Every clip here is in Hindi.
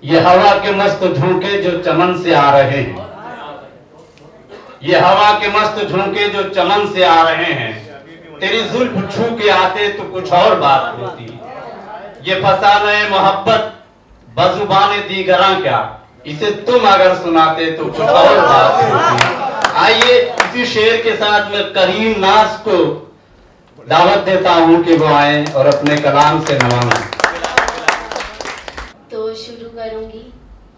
ये हवा के मस्त झोंके जो चमन से आ रहे हैं, ये हवा के मस्त झोंके जो चमन से आ रहे हैं, तेरी जुल्फ छू के आते तो कुछ और बात होती। ये फसाने मोहब्बत बजुबाने दीगरा क्या, इसे तुम अगर सुनाते तो कुछ और बात होती। आइए इसी शेर के साथ मैं करीम नाज को दावत देता हूँ कि वो आए और अपने कलाम से नवाजें। तो शुरू करूंगी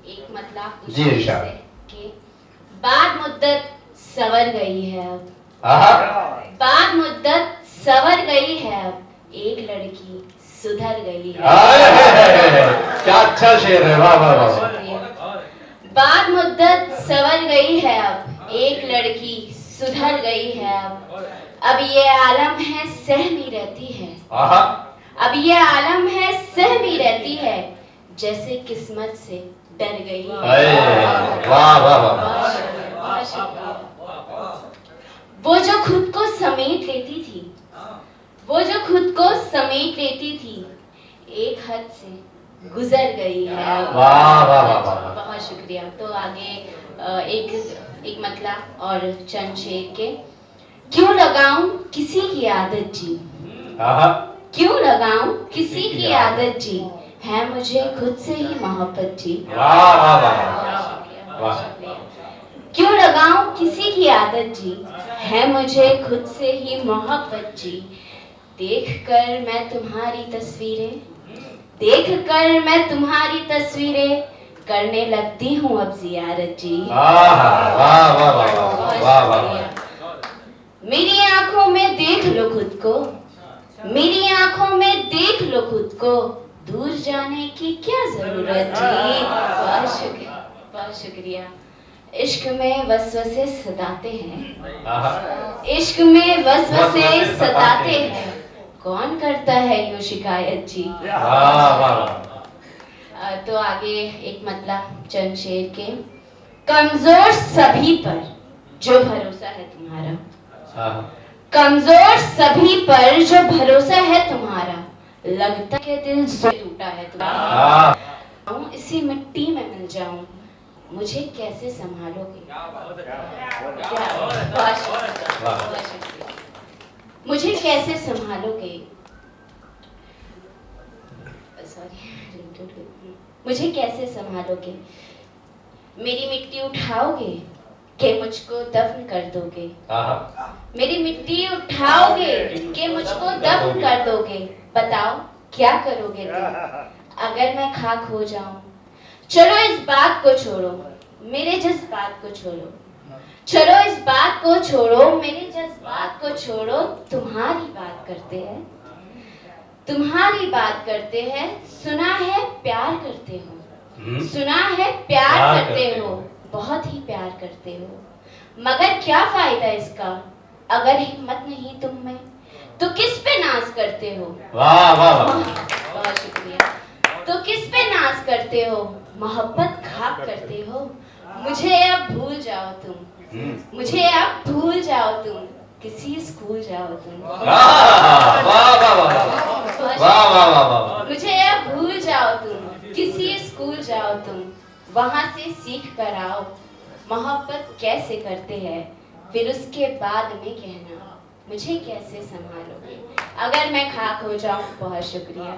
एक मतलब जी इरशाद। कि बाद मुद्दत सवर गई है अब, बाद मुद्दत सवर गई है अब, एक लड़की सुधर गई है। क्या अच्छा शेर है, वाह वाह वाह। बाद मुद्दत सवर गई है अब, एक लड़की सुधर गई है अब ये आलम है सहमी रहती है, अब ये आलम है सहमी रहती है, जैसे किस्मत से डर गई है। वाह वाह वाह। वो जो खुद को समेट लेती थी, वो जो खुद को समेट लेती थी, एक हद से गुजर गई है। वाह वाह वाह। बहुत शुक्रिया। तो आगे एक मतलब और चंद शेर के। क्यों लगाऊं किसी की आदत जी, क्यों लगाऊं किसी की आदत जी, है मुझे खुद से ही मोहब्बत जी। वाह वाह वाह। क्यों लगाऊं किसी की आदत जी, है मुझे खुद से ही मोहब्बत जी, देखकर मैं तुम्हारी तस्वीरें, देखकर मैं तुम्हारी तस्वीरें, करने लगती हूँ अब जियारत जी। वाह वाह वाह वाह। मेरी आंखों में देख लो खुद को, मेरी आंखों में देख लो खुद को, दूर जाने की क्या जरूरत थी। बहुत शुक्रिया, बहुत शुक्रिया। इश्क में वसवसे सताते हैं, इश्क में वसवसे सताते हैं, कौन करता है यूं शिकायत जी। तो आगे एक मतलब चंद शेर के। कमजोर सभी पर जो भरोसा है तुम्हारा, कमजोर सभी पर जो भरोसा है तुम्हारा, लगता है दिल से टूटा है तुम्हारा, इसी मिट्टी में मिल जाऊं, मुझे कैसे संभालोगे। मुझे कैसे संभालोगे, मुझे कैसे संभालोगे, मेरी मिट्टी उठाओगे कि मुझको दफन कर दोगे, मेरी मिट्टी उठाओगे कि मुझको दफन कर दोगे, बताओ क्या करोगे तुम अगर मैं खाक हो जाऊं। चलो इस बात को छोड़ो, मेरे जज्बात को छोड़ो, चलो इस बात को छोड़ो, मेरे जज्बात को छोड़ो, तुम्हारी बात करते हैं, तुम्हारी बात करते हैं, सुना है प्यार करते हो, सुना है प्यार करते हो, बहुत ही प्यार करते हो, मगर क्या फायदा इसका अगर हिम्मत नहीं तुम में, तो किस पे नाज करते हो। वाह वाह वाह। बहुत शुक्रिया। तो किस पे नाज करते हो, मोहब्बत खाक करते हो, मुझे अब भूल जाओ तुम, मुझे अब भूल जाओ तुम, किसी स्कूल जाओ तुम। वाह वाह वाह। मुझे अब भूल जाओ तुम, किसी स्कूल जाओ तुम, वहां से सीख कर आओ मोहब्बत कैसे करते हैं, फिर उसके बाद में कहना मुझे कैसे संभालोगे अगर मैं खाक हो जाऊं। बहुत शुक्रिया।